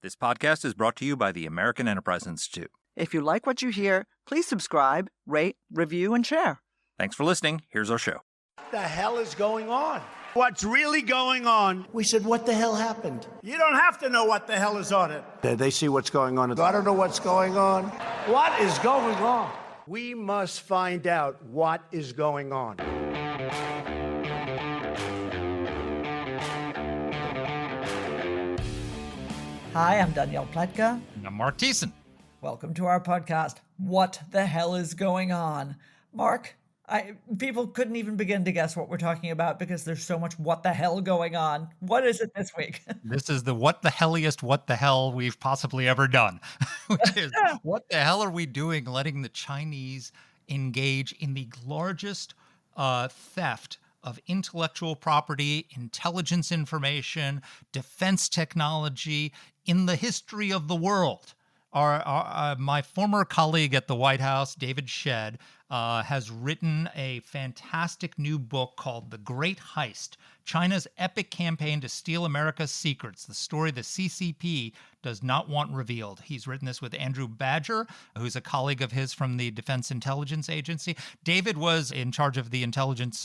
This podcast is brought to you by the American Enterprise Institute. If you like what you hear, please subscribe, rate, review, and share. Thanks for listening. Here's our show. What the hell is going on? What's really going on? We said, what the hell happened? You don't have to know what the hell is on it. They see what's going on. I don't know what's going on. What is going on? We must find out what is going on. Hi, I'm Danielle Pletka. And I'm Mark Thiessen. Welcome to our podcast, What the Hell is Going On? Mark, people couldn't even begin to guess what we're talking about because there's so much what the hell going on. What is it this week? This is the what the helliest what the hell we've possibly ever done, which is what the hell are we doing letting the Chinese engage in the largest theft of intellectual property, intelligence information, defense technology in the history of the world. My former colleague at the White House, David Shedd, has written a fantastic new book called The Great Heist, China's Epic Campaign to Steal America's Secrets, the story the CCP does not want revealed. He's written this with Andrew Badger, who's a colleague of his from the Defense Intelligence Agency. David was in charge of the Intelligence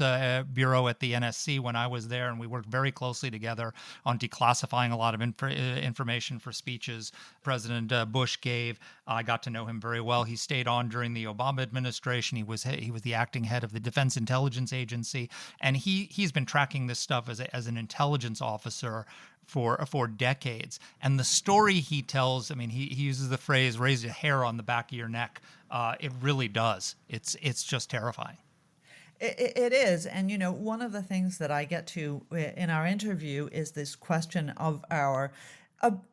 Bureau at the NSC when I was there, and we worked very closely together on declassifying a lot of information for speeches President Bush gave. I got to know him very well. He stayed on during the Obama administration. He was the acting head of the Defense Intelligence Agency, and he's been tracking this stuff as an intelligence officer for decades. And the story he tells, I mean, he uses the phrase "raise a hair on the back of your neck." It really does. It's just terrifying. It is. And, you know, one of the things that I get to in our interview is this question of our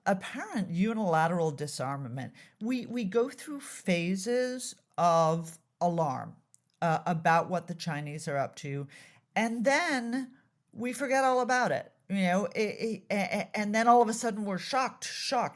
apparent unilateral disarmament. We go through phases of alarm about what the Chinese are up to, and then we forget all about it. You know, and then all of a sudden we're shocked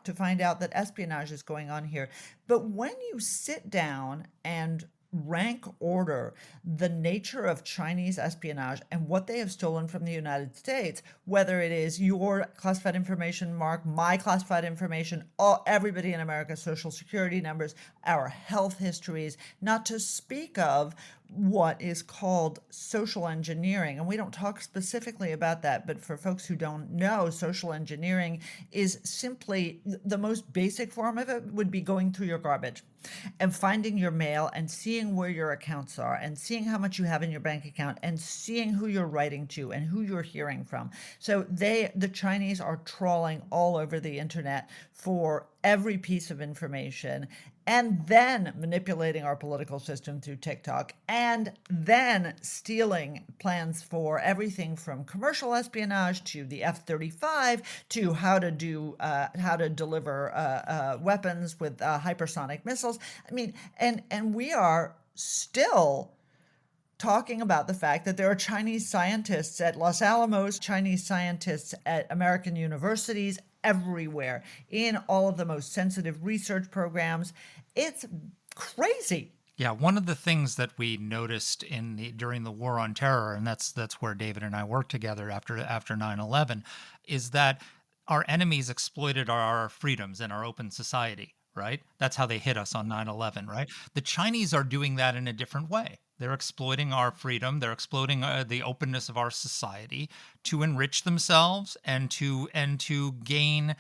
to find out that espionage is going on here. But when you sit down and rank order the nature of Chinese espionage and what they have stolen from the United States, whether it is your classified information, Mark, my classified information, everybody in America's social security numbers, our health histories, not to speak of what is called social engineering. And we don't talk specifically about that, but for folks who don't know, social engineering is simply the most basic form of it would be going through your garbage and finding your mail and seeing where your accounts are and seeing how much you have in your bank account and seeing who you're writing to and who you're hearing from. So the Chinese are trawling all over the internet for every piece of information, and then manipulating our political system through TikTok, and then stealing plans for everything from commercial espionage to the F-35 to how to deliver weapons with hypersonic missiles. I mean, and we are still talking about the fact that there are Chinese scientists at Los Alamos, Chinese scientists at American universities, everywhere in all of the most sensitive research programs. It's crazy. Yeah, one of the things that we noticed during the War on Terror, and that's where David and I worked together after 9/11, is that our enemies exploited our freedoms and our open society, right? That's how they hit us on 9/11, right? The Chinese are doing that in a different way. They're exploiting our freedom. They're exploiting the openness of our society to enrich themselves and to gain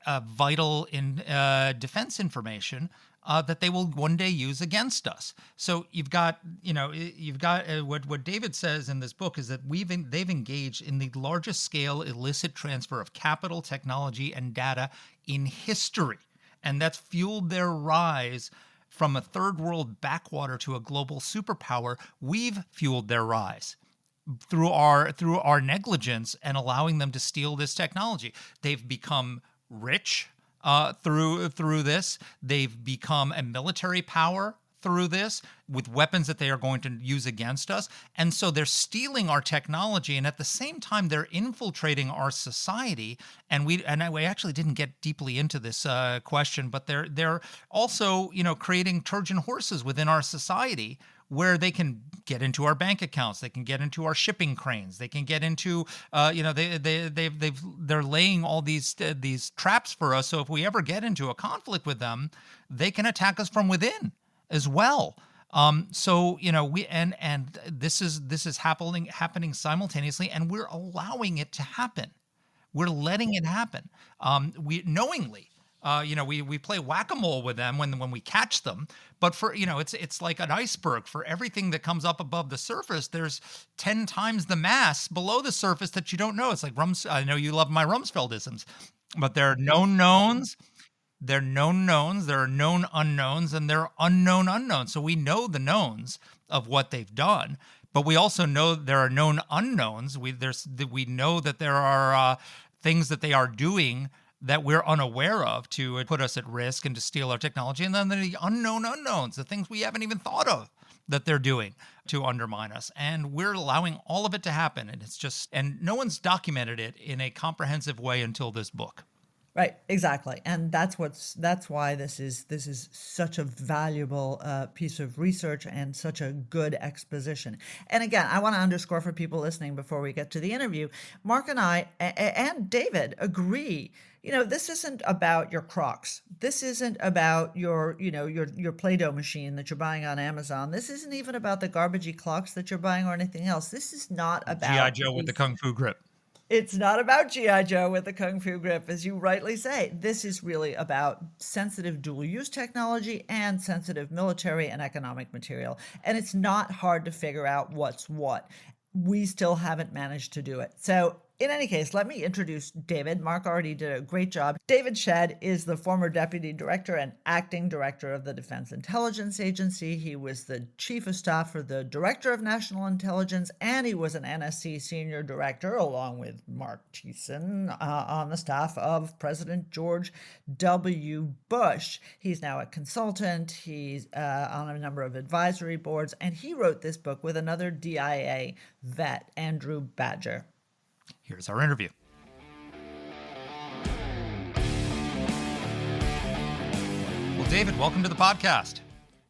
vital defense information that they will one day use against us. So you've got what David says in this book is that they've engaged in the largest scale illicit transfer of capital, technology, and data in history, and that's fueled their rise. From a third world backwater to a global superpower, we've fueled their rise through our negligence and allowing them to steal this technology. They've become rich through this. They've become a military power through this with weapons that they are going to use against us. And so they're stealing our technology, and at the same time, they're infiltrating our society. And we actually didn't get deeply into this question, but they're also, creating Trojan horses within our society, where they can get into our bank accounts, they can get into our shipping cranes, they can get into, they're laying all these traps for us. So if we ever get into a conflict with them, they can attack us from within as well. This is happening simultaneously, and we're allowing it to happen. We're letting it happen. We knowingly. We play whack-a-mole with them when we catch them, but it's like an iceberg. For everything that comes up above the surface, there's 10 times the mass below the surface that you don't know. It's like I know you love my Rumsfeldisms, but there are known knowns, there are known knowns, there are known unknowns, and there are unknown unknowns. So we know the knowns of what they've done, but we also know there are known unknowns. We know that there are things that they are doing that we're unaware of to put us at risk and to steal our technology. And then the unknown unknowns, the things we haven't even thought of that they're doing to undermine us. And we're allowing all of it to happen. And no one's documented it in a comprehensive way until this book. Right, exactly, and that's why this is such a valuable piece of research and such a good exposition. And again, I want to underscore for people listening before we get to the interview, Mark and I and David agree. This isn't about your Crocs. This isn't about your Play-Doh machine that you're buying on Amazon. This isn't even about the garbagey clocks that you're buying or anything else. This is not about G.I. Joe with the Kung Fu grip. It's not about G.I. Joe with the Kung Fu grip, as you rightly say. This is really about sensitive dual-use technology and sensitive military and economic material. And it's not hard to figure out what's what. We still haven't managed to do it. So in any case, let me introduce David. Mark already did a great job. David Shedd is the former Deputy Director and Acting Director of the Defense Intelligence Agency. He was the Chief of Staff for the Director of National Intelligence, and he was an NSC Senior Director, along with Mark Thiessen, on the staff of President George W. Bush. He's now a consultant. He's on a number of advisory boards, and he wrote this book with another DIA vet, Andrew Badger. Here's our interview. Well, David, welcome to the podcast.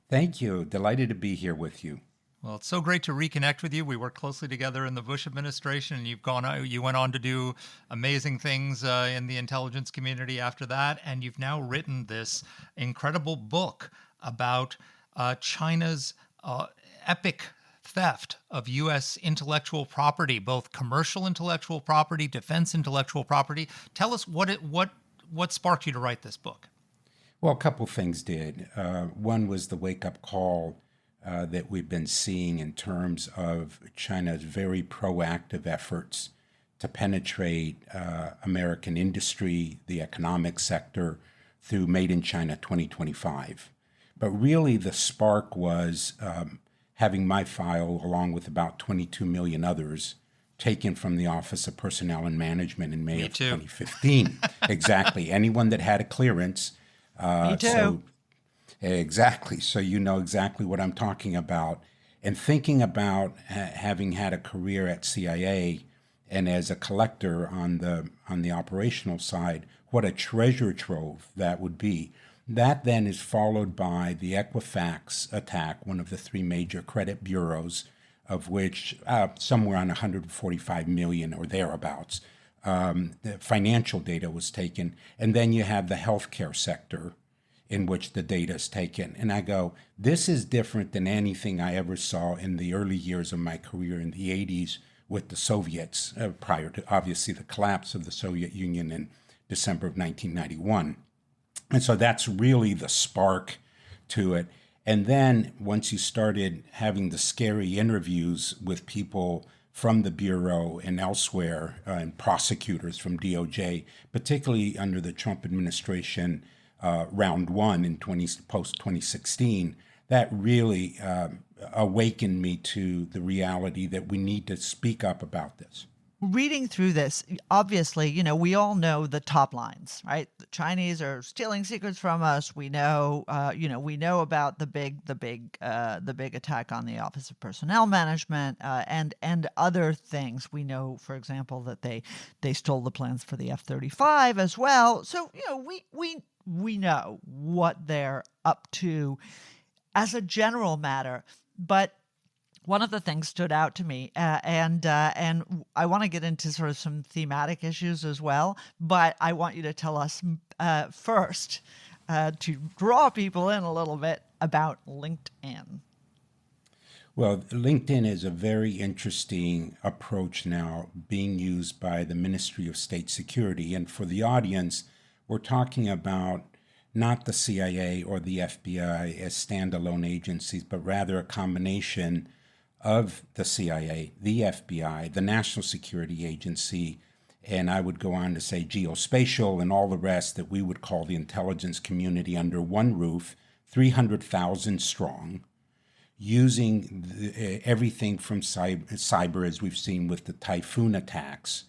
Thank you. Delighted to be here with you. Well, it's so great to reconnect with you. We worked closely together in the Bush administration, and you went on to do amazing things in the intelligence community after that, and you've now written this incredible book about China's epic theft of U.S. intellectual property, both commercial intellectual property, defense intellectual property. Tell us what sparked you to write this book. Well, a couple things did. One was the wake-up call that we've been seeing in terms of China's very proactive efforts to penetrate American industry, the economic sector, through Made in China 2025. But really the spark was having my file, along with about 22 million others, taken from the Office of Personnel and Management in May of 2015. Exactly. Anyone that had a clearance. Me too. Exactly. So you know exactly what I'm talking about. And thinking about having had a career at CIA and as a collector on the operational side, what a treasure trove that would be. That then is followed by the Equifax attack, one of the three major credit bureaus, of which somewhere on 145 million or thereabouts, the financial data was taken. And then you have the healthcare sector in which the data is taken. And I go, this is different than anything I ever saw in the early years of my career in the 80s with the Soviets, prior to obviously the collapse of the Soviet Union in December of 1991. And so that's really the spark to it. And then once you started having the scary interviews with people from the Bureau and elsewhere, and prosecutors from DOJ, particularly under the Trump administration, round one in post-2016, that really awakened me to the reality that we need to speak up about this. reading through this, obviously, we all know the top lines, right? The Chinese are stealing secrets from us. We know, we know about the big attack on the Office of Personnel Management, and other things. We know, for example, that they stole the plans for the F-35 as well. So, we know what they're up to as a general matter, but one of the things stood out to me, and I want to get into sort of some thematic issues as well, but I want you to tell us first, to draw people in a little bit, about LinkedIn. Well, LinkedIn is a very interesting approach now being used by the Ministry of State Security. And for the audience, we're talking about not the CIA or the FBI as standalone agencies, but rather a combination of the CIA, the FBI, the National Security Agency, and I would go on to say geospatial and all the rest that we would call the intelligence community under one roof, 300,000 strong, using everything from cyber, as we've seen with the Typhoon attacks,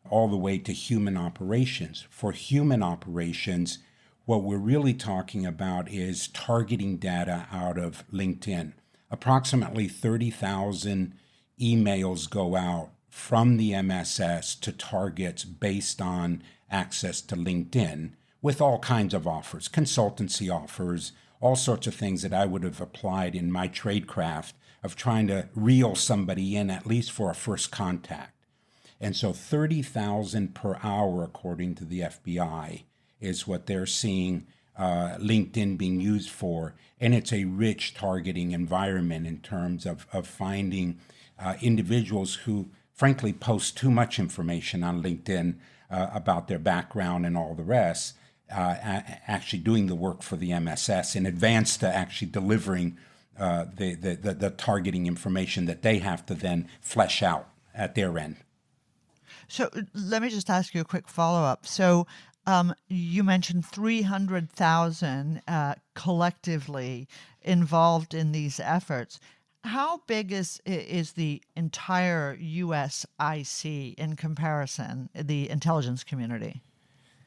all the way to human operations. For human operations, what we're really talking about is targeting data out of LinkedIn. Approximately 30,000 emails go out from the MSS to targets based on access to LinkedIn with all kinds of offers, consultancy offers, all sorts of things that I would have applied in my tradecraft of trying to reel somebody in at least for a first contact. And so 30,000 per hour, according to the FBI, is what they're seeing LinkedIn being used for. And it's a rich targeting environment in terms of finding individuals who, frankly, post too much information on LinkedIn about their background and all the rest, actually doing the work for the MSS in advance to actually delivering the targeting information that they have to then flesh out at their end. So let me just ask you a quick follow-up. So you mentioned 300,000 collectively involved in these efforts. How big is the entire USIC in comparison, the intelligence community?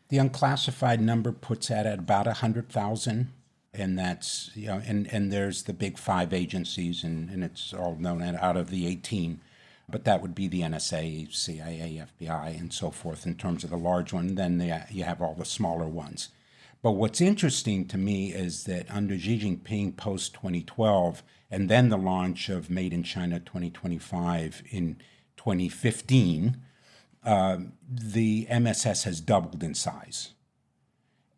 The unclassified number puts that at about 100,000, and that's, and there's the big 5 agencies, and it's all known out of the 18. But that would be the NSA, CIA, FBI, and so forth in terms of the large one. Then you have all the smaller ones. But what's interesting to me is that under Xi Jinping post-2012, and then the launch of Made in China 2025 in 2015, the MSS has doubled in size.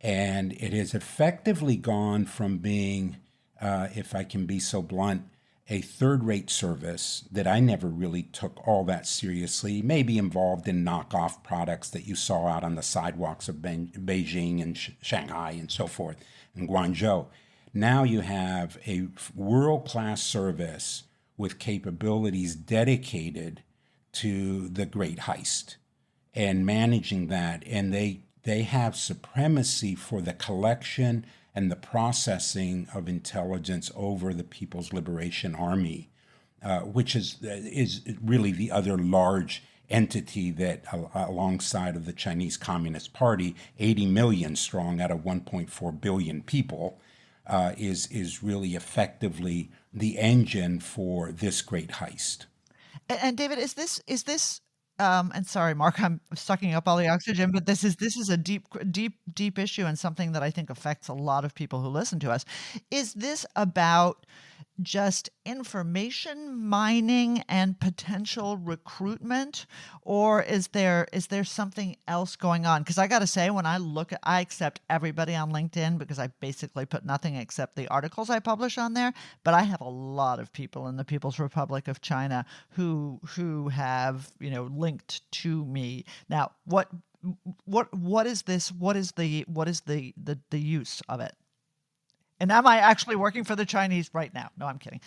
And it has effectively gone from being, if I can be so blunt, a third-rate service that I never really took all that seriously, maybe involved in knockoff products that you saw out on the sidewalks of Beijing and Shanghai and so forth, and Guangzhou. Now you have a world-class service with capabilities dedicated to the Great Heist and managing that, and they have supremacy for the collection and the processing of intelligence over the People's Liberation Army, which is really the other large entity that, alongside of the Chinese Communist Party, 80 million strong out of 1.4 billion people, is really effectively the engine for this great heist. And David, is this and sorry, Mark, I'm sucking up all the oxygen, but this is a deep issue and something that I think affects a lot of people who listen to us. Is this about just information mining and potential recruitment, or is there something else going on? Because I got to say, when I accept everybody on LinkedIn because I basically put nothing except the articles I publish on there. But I have a lot of people in the People's Republic of China who have linked to me. Now, what is this? What is the use of it? And am I actually working for the Chinese right now? No, I'm kidding.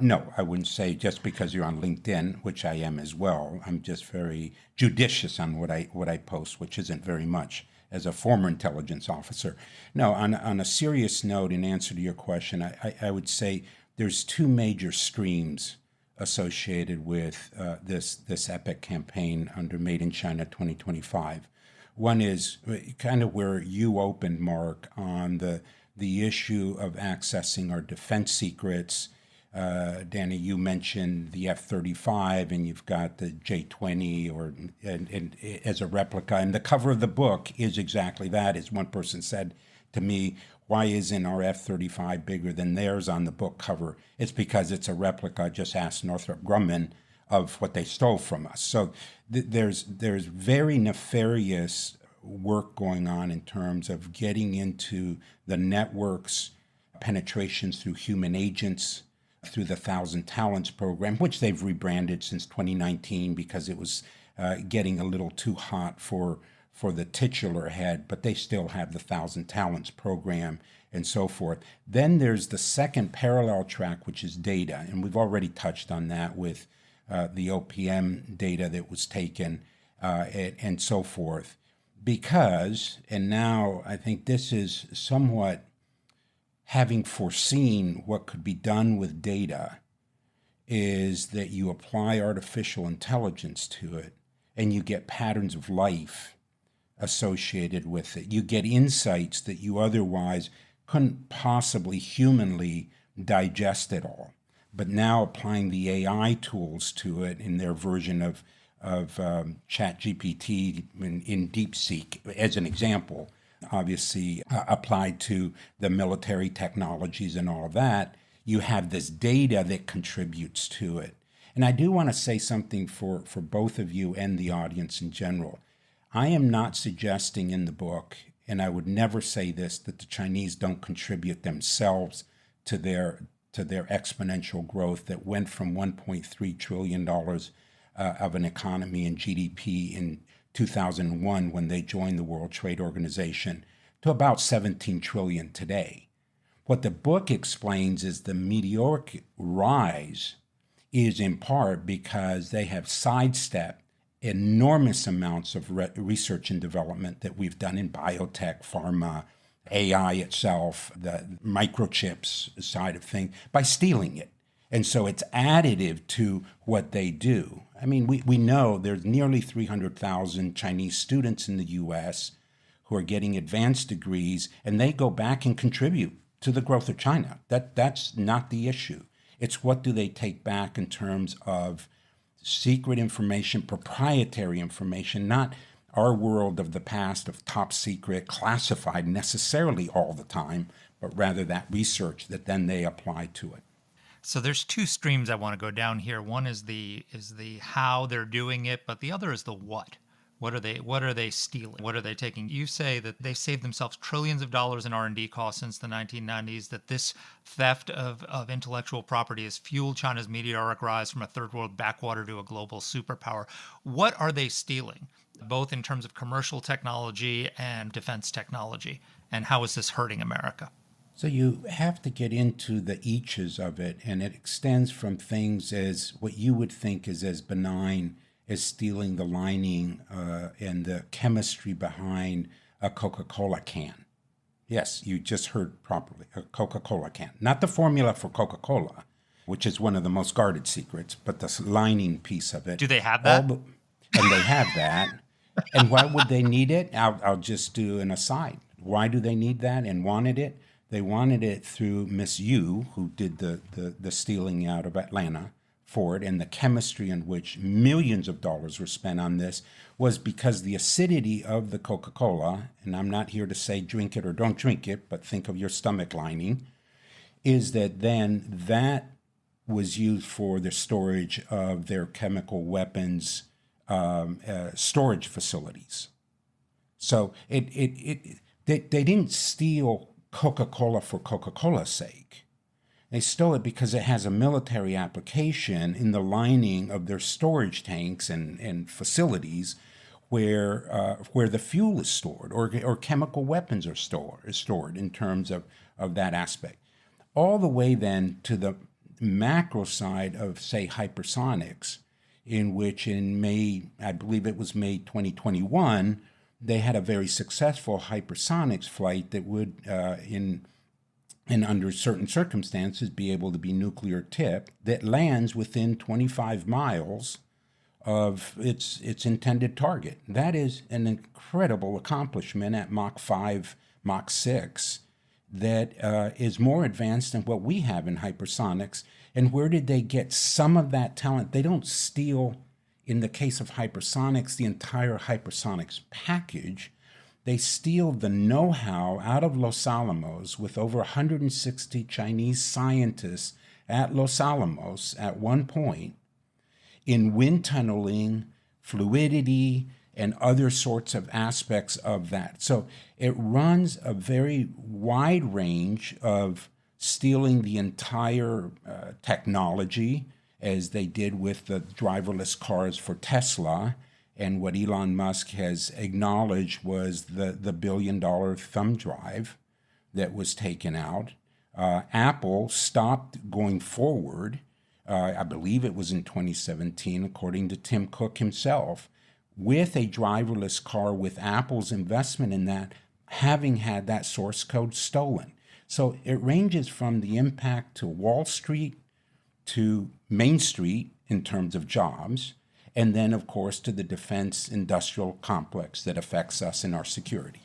No, I wouldn't say just because you're on LinkedIn, which I am as well. I'm just very judicious on what I post, which isn't very much as a former intelligence officer. No, on a serious note, in answer to your question, I would say there's 2 major streams associated with this epic campaign under Made in China 2025. One is kind of where you opened, Mark, on the issue of accessing our defense secrets. Danny, you mentioned the F-35, and you've got the J-20 and as a replica. And the cover of the book is exactly that. As one person said to me, why isn't our F-35 bigger than theirs on the book cover? It's because it's a replica. Just ask Northrop Grumman of what they stole from us. So there's very nefarious work going on in terms of getting into the networks, penetrations through human agents, through the 1,000 Talents program, which they've rebranded since 2019 because it was getting a little too hot for the titular head, but they still have the 1,000 Talents program and so forth. Then there's the second parallel track, which is data, and we've already touched on that with the OPM data that was taken and so forth. Because, and now I think this is somewhat having foreseen what could be done with data, is that you apply artificial intelligence to it and you get patterns of life associated with it. You get insights that you otherwise couldn't possibly humanly digest it all. But now applying the AI tools to it in their version of ChatGPT in DeepSeek, as an example, obviously applied to the military technologies and all of that, you have this data that contributes to it. And I do want to say something for both of you and the audience in general. I am not suggesting in the book, and I would never say this, that the Chinese don't contribute themselves to their exponential growth that went from $1.3 trillion of an economy and GDP in 2001 when they joined the World Trade Organization to about 17 trillion today. What the book explains is the meteoric rise is in part because they have sidestepped enormous amounts of research and development that we've done in biotech, pharma, AI itself, the microchips side of things, by stealing it. And so it's additive to what they do. I mean, we know there's nearly 300,000 Chinese students in the U.S. who are getting advanced degrees, and they go back and contribute to the growth of China. That's not the issue. It's what do they take back in terms of secret information, proprietary information, not our world of the past of top secret, classified necessarily all the time, but rather that research that then they apply to it. So there's two streams I want to go down here. One is the how they're doing it, but the other is the what. What are they stealing? What are they taking? You say that they saved themselves trillions of dollars in R&D costs since the 1990s, that this theft of intellectual property has fueled China's meteoric rise from a third world backwater to a global superpower. What are they stealing, both in terms of commercial technology and defense technology? And how is this hurting America? So you have to get into the eaches of it, and it extends from things as what you would think is as benign as stealing the lining and the chemistry behind a Coca-Cola can. Yes, you just heard properly, a Coca-Cola can. Not the formula for Coca-Cola, which is one of the most guarded secrets, but the lining piece of it. Do they have that? And they have that. And why would they need it? I'll just do an aside. Why do they need that and wanted it? They wanted it through Miss Yu, who did the stealing out of Atlanta for it, and the chemistry in which millions of dollars were spent on this was because the acidity of the Coca-Cola, and I'm not here to say drink it or don't drink it, but think of your stomach lining, is that then that was used for the storage of their chemical weapons storage facilities. So they didn't steal Coca-Cola for Coca-Cola's sake. They stole it because it has a military application in the lining of their storage tanks and facilities where the fuel is stored or chemical weapons are stored in terms of that aspect. All the way then to the macro side of, say, hypersonics, in which in May, I believe it was May 2021, they had a very successful hypersonics flight that would, in and under certain circumstances be able to be nuclear tipped, that lands within 25 miles of its intended target. That is an incredible accomplishment at Mach 5, Mach 6, that is more advanced than what we have in hypersonics. And where did they get some of that talent? They don't steal, in the case of hypersonics, the entire hypersonics package. They steal the know-how out of Los Alamos with over 160 Chinese scientists at Los Alamos at one point in wind tunneling, fluidity, and other sorts of aspects of that. So it runs a very wide range of stealing the entire technology, as they did with the driverless cars for Tesla, and what Elon Musk has acknowledged was the $1 billion thumb drive that was taken out. Apple stopped going forward. I believe it was in 2017, according to Tim Cook himself, with a driverless car, with Apple's investment in that, having had that source code stolen. So it ranges from the impact to Wall Street, to Main Street in terms of jobs, and then, of course, to the defense industrial complex that affects us in our security.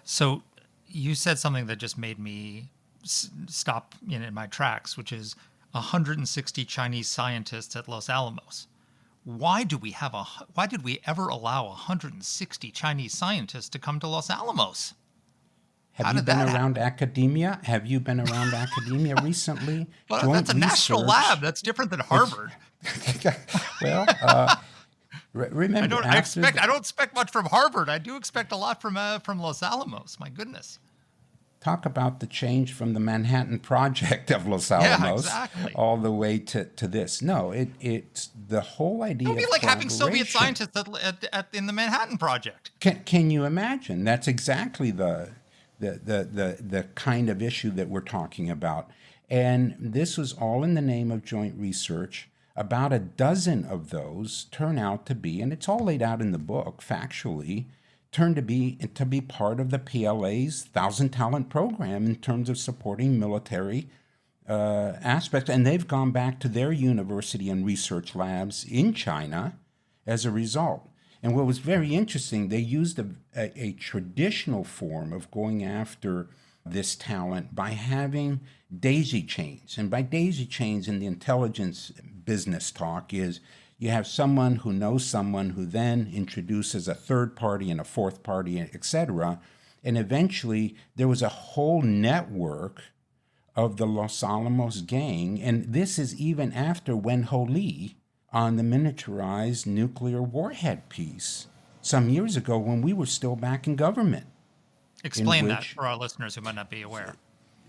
So you said something that just made me stop in my tracks, which is 160 Chinese scientists at Los Alamos. Why did we ever allow 160 Chinese scientists to come to Los Alamos? Have you been around academia? Have you been around academia recently? Well, that's a national lab. That's different than Harvard. Well, remember, I don't expect much from Harvard. I do expect a lot from Los Alamos. My goodness. Talk about the change from the Manhattan Project of Los Alamos all the way to this. No, it's the whole idea. It would be like having Soviet scientists in the Manhattan Project. Can you imagine? That's exactly the kind of issue that we're talking about. And this was all in the name of joint research. About a dozen of those turn out to be, and it's all laid out in the book factually, turned to be part of the PLA's 1,000 Talent program in terms of supporting military aspects. And they've gone back to their university and research labs in China as a result. And what was very interesting, they used a traditional form of going after this talent by having daisy chains. And by daisy chains in the intelligence business talk is you have someone who knows someone who then introduces a third party and a fourth party, et cetera. And eventually there was a whole network of the Los Alamos gang. And this is even after Wen Ho Lee on the miniaturized nuclear warhead piece some years ago when we were still back in government. Explain that for our listeners who might not be aware.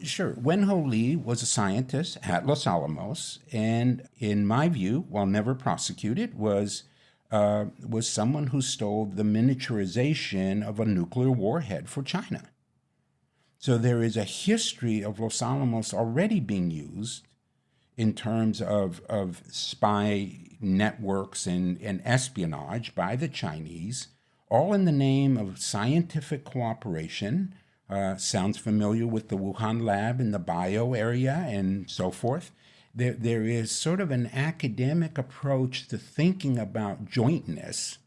Sure. Wen Ho Lee was a scientist at Los Alamos, and in my view, while never prosecuted, was someone who stole the miniaturization of a nuclear warhead for China. So there is a history of Los Alamos already being used in terms of spy networks and espionage by the Chinese, all in the name of scientific cooperation. Sounds familiar with the Wuhan lab in the bio area and so forth. There is sort of an academic approach to thinking about jointness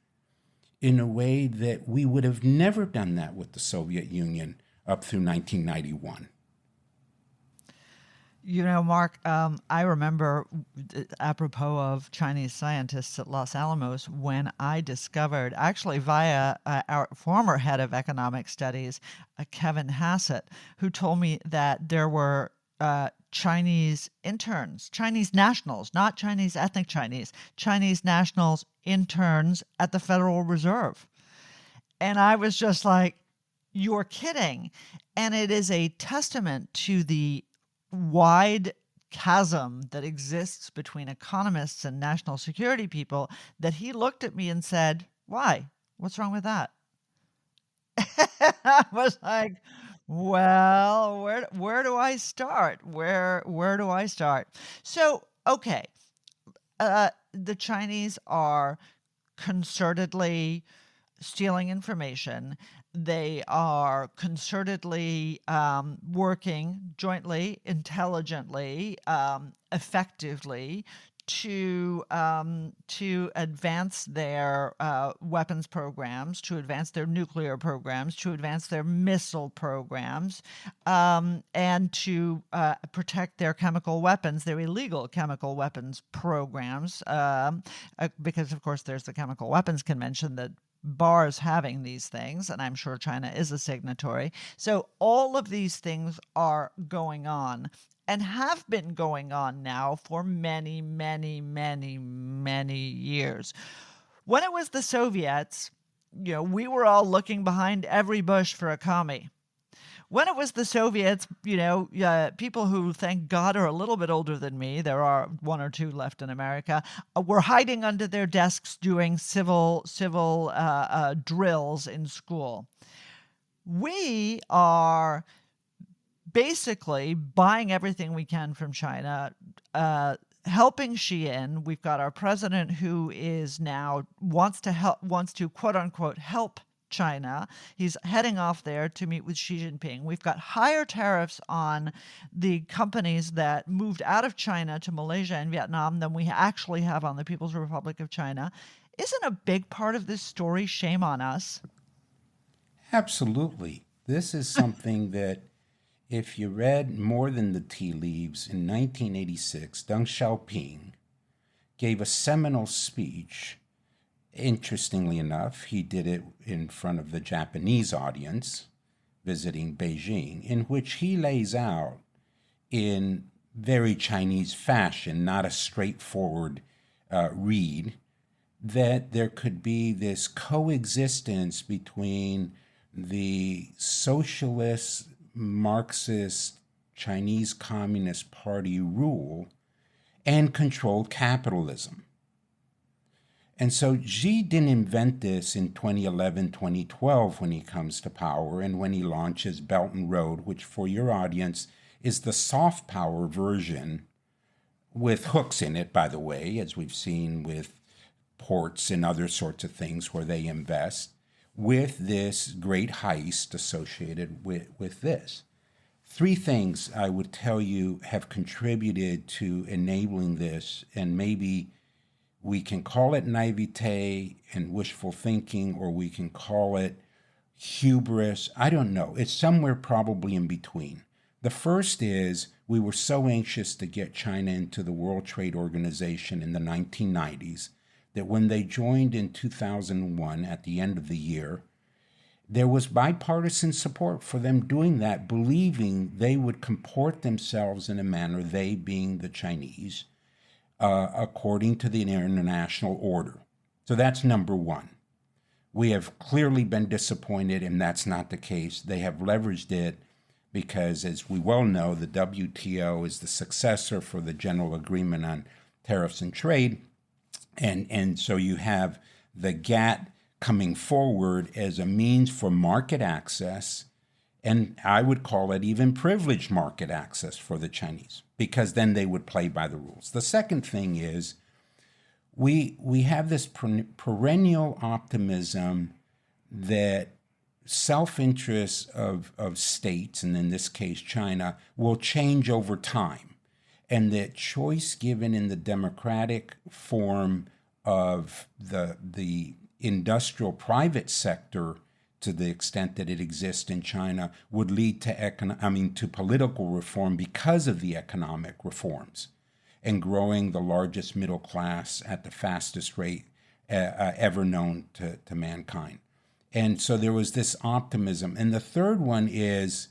in a way that we would have never done that with the Soviet Union up through 1991. You know, Mark, I remember, apropos of Chinese scientists at Los Alamos, when I discovered, actually via our former head of economic studies, Kevin Hassett, who told me that there were Chinese interns, Chinese nationals, not Chinese ethnic Chinese nationals interns at the Federal Reserve. And I was just like, you're kidding. And it is a testament to the wide chasm that exists between economists and national security people that he looked at me and said, why? What's wrong with that? I was like, well, where do I start? Where do I start? So, okay, the Chinese are concertedly stealing information. They are concertedly working jointly, intelligently, effectively to advance their weapons programs, to advance their nuclear programs, to advance their missile programs, and to protect their chemical weapons, their illegal chemical weapons programs, because of course there's the Chemical Weapons Convention that bars having these things, and I'm sure China is a signatory. So all of these things are going on and have been going on now for many, many, many, many years. When it was the Soviets, we were all looking behind every bush for a commie. When it was the Soviets, people who, thank God, are a little bit older than me, there are one or two left in America, were hiding under their desks doing civil drills in school. We are basically buying everything we can from China, helping Xi in. We've got our president who is now wants to quote unquote help China. He's heading off there to meet with Xi Jinping. We've got higher tariffs on the companies that moved out of China to Malaysia and Vietnam than we actually have on the People's Republic of China. Isn't a big part of this story shame on us? Absolutely. This is something that, if you read more than the tea leaves, in 1986, Deng Xiaoping gave a seminal speech. Interestingly enough, he did it in front of the Japanese audience visiting Beijing, in which he lays out in very Chinese fashion, not a straightforward read, that there could be this coexistence between the socialist, Marxist, Chinese Communist Party rule and controlled capitalism. And so Xi didn't invent this in 2011, 2012 when he comes to power and when he launches Belt and Road, which for your audience is the soft power version with hooks in it, by the way, as we've seen with ports and other sorts of things where they invest, with this great heist associated with this. Three things I would tell you have contributed to enabling this, and maybe we can call it naivete and wishful thinking, or we can call it hubris. I don't know. It's somewhere probably in between. The first is we were so anxious to get China into the World Trade Organization in the 1990s that when they joined in 2001 at the end of the year, there was bipartisan support for them doing that, believing they would comport themselves in a manner, they being the Chinese, according to the international order. So that's number one. We have clearly been disappointed, and that's not the case. They have leveraged it because, as we well know, the WTO is the successor for the General Agreement on Tariffs and Trade. And so you have the GATT coming forward as a means for market access, and I would call it even privileged market access for the Chinese, because then they would play by the rules. The second thing is we have this perennial optimism that self-interest of states, and in this case China, will change over time, and that choice given in the democratic form of the industrial private sector, to the extent that it exists in China, would lead to political reform because of the economic reforms and growing the largest middle class at the fastest rate ever known to mankind. And so there was this optimism. And the third one is,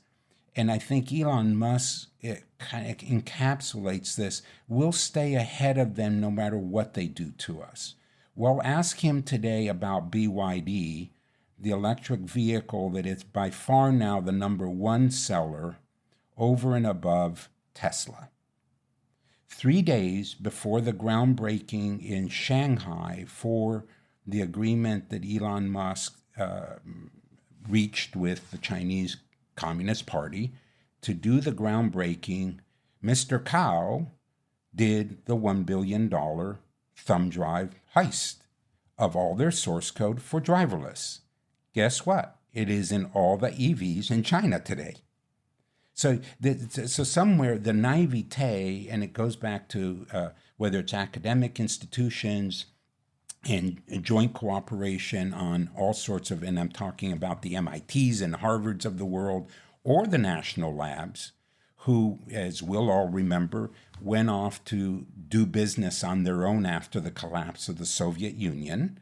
and I think Elon Musk kind of encapsulates this, we'll stay ahead of them no matter what they do to us. Well, ask him today about BYD, the electric vehicle that is by far now the number one seller over and above Tesla. 3 days before the groundbreaking in Shanghai for the agreement that Elon Musk reached with the Chinese Communist Party to do the groundbreaking, Mr. Cao did the $1 billion thumb drive heist of all their source code for driverless. Guess what? It is in all the EVs in China today. So somewhere the naivete, and it goes back to whether it's academic institutions and joint cooperation on all sorts of, and I'm talking about the MITs and Harvards of the world, or the national labs, who, as we'll all remember, went off to do business on their own after the collapse of the Soviet Union,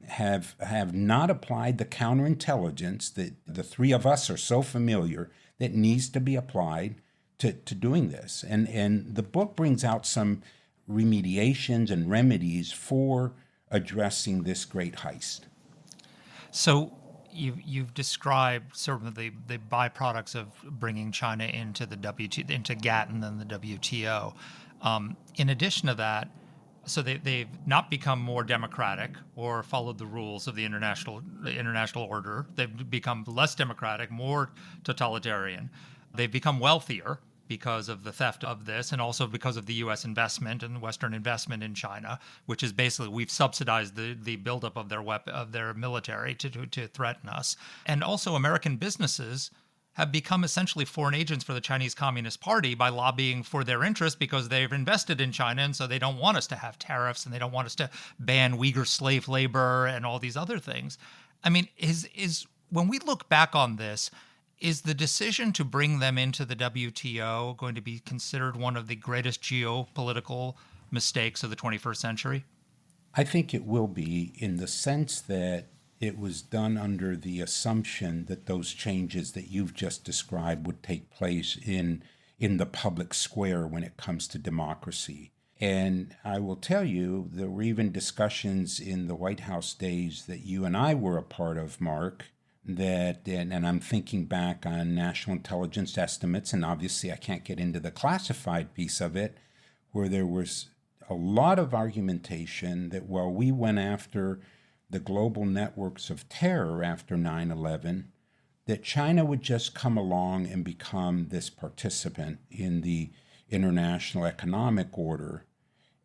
have not applied the counterintelligence that the three of us are so familiar that needs to be applied to doing this. And the book brings out some remediations and remedies for addressing this great heist. So you've described sort of the byproducts of bringing China into the into GATT and then the WTO. In addition to that, so they've not become more democratic or followed the rules of the international order. They've become less democratic, more totalitarian. They've become wealthier because of the theft of this, and also because of the U.S. investment and Western investment in China, which is basically we've subsidized the buildup of their military to threaten us. And also American businesses have become essentially foreign agents for the Chinese Communist Party by lobbying for their interests because they've invested in China, and so they don't want us to have tariffs, and they don't want us to ban Uyghur slave labor and all these other things. I mean, is when we look back on this, is the decision to bring them into the WTO going to be considered one of the greatest geopolitical mistakes of the 21st century? I think it will be, in the sense that it was done under the assumption that those changes that you've just described would take place in the public square when it comes to democracy. And I will tell you, there were even discussions in the White House days that you and I were a part of, Mark, that, and I'm thinking back on national intelligence estimates, and obviously I can't get into the classified piece of it, where there was a lot of argumentation that while we went after the global networks of terror after 9/11, that China would just come along and become this participant in the international economic order.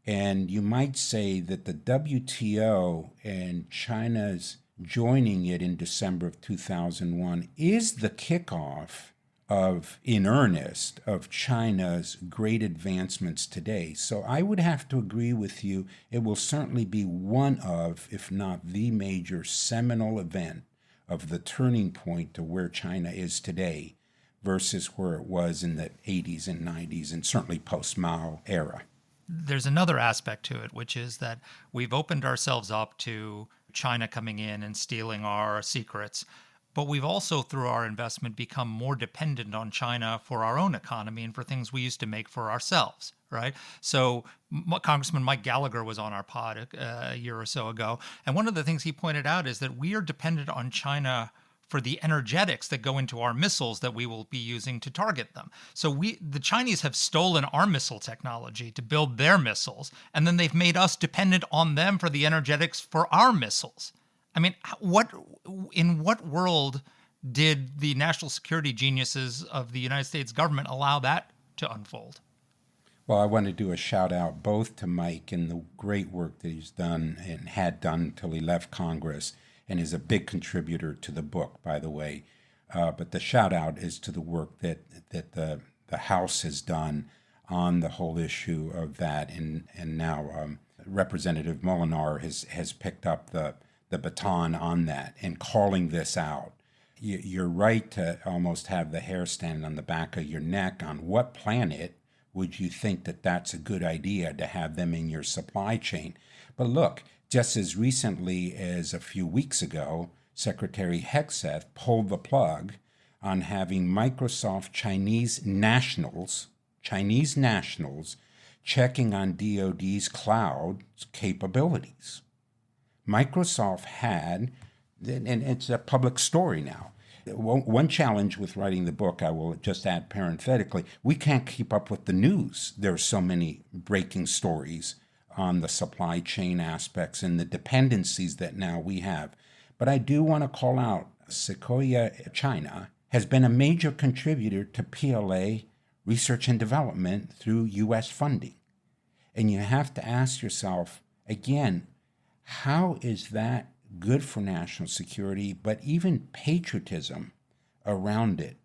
And you might say that the WTO and China's joining it in December of 2001 is the kickoff of, in earnest, of China's great advancements today. So I would have to agree with you. It will certainly be one of, if not the major seminal event of the turning point to where China is today versus where it was in the 80s and 90s and certainly post-Mao era. There's another aspect to it, which is that we've opened ourselves up to China coming in and stealing our secrets. But we've also, through our investment, become more dependent on China for our own economy and for things we used to make for ourselves, right? So Congressman Mike Gallagher was on our pod a year or so ago. And one of the things he pointed out is that we are dependent on China for the energetics that go into our missiles that we will be using to target them. So the Chinese have stolen our missile technology to build their missiles, and then they've made us dependent on them for the energetics for our missiles. I mean, in what world did the national security geniuses of the United States government allow that to unfold? Well, I want to do a shout out both to Mike and the great work that he's done and had done until he left Congress, and is a big contributor to the book, by the way. But the shout out is to the work that the House has done on the whole issue of that, and now Representative Molinar has picked up the baton on that and calling this out. You're right to almost have the hair stand on the back of your neck. On what planet would you think that that's a good idea to have them in your supply chain? But look, just as recently as a few weeks ago, Secretary Hegseth pulled the plug on having Microsoft Chinese nationals checking on DoD's cloud capabilities. Microsoft had, and it's a public story now. One challenge with writing the book, I will just add parenthetically, we can't keep up with the news. There are so many breaking stories on the supply chain aspects and the dependencies that now we have. But I do want to call out Sequoia China has been a major contributor to PLA research and development through U.S. funding. And you have to ask yourself, again, how is that good for national security, but even patriotism around it?